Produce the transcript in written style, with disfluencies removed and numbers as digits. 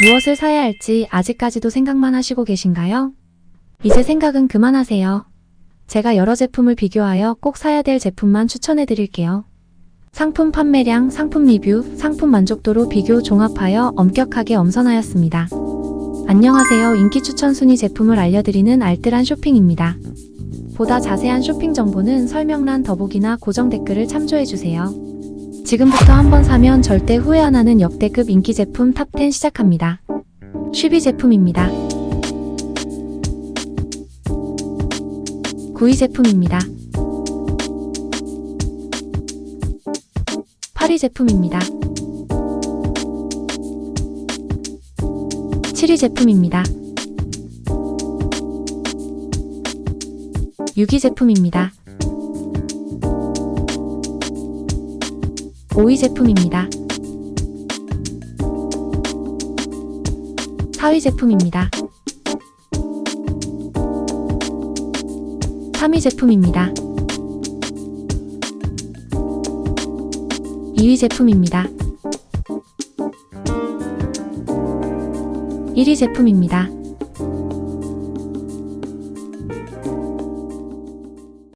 무엇을 사야 할지 아직까지도 생각만 하시고 계신가요? 이제 생각은 그만하세요. 제가 여러 제품을 비교하여 꼭 사야 될 제품만 추천해 드릴게요. 상품 판매량, 상품 리뷰, 상품 만족도로 비교 종합하여 엄격하게 엄선하였습니다. 안녕하세요. 인기 추천 순위 제품을 알려드리는 알뜰한 쇼핑입니다. 보다 자세한 쇼핑 정보는 설명란 더보기나 고정 댓글을 참조해주세요. 지금부터 한번 사면 절대 후회 안 하는 역대급 인기 제품 탑10 시작합니다. 쉬비 제품입니다. 9위 제품입니다. 8위 제품입니다. 7위 제품입니다. 6위 제품입니다. 5위 제품입니다. 4위 제품입니다. 3위 제품입니다. 2위 제품입니다. 1위 제품입니다.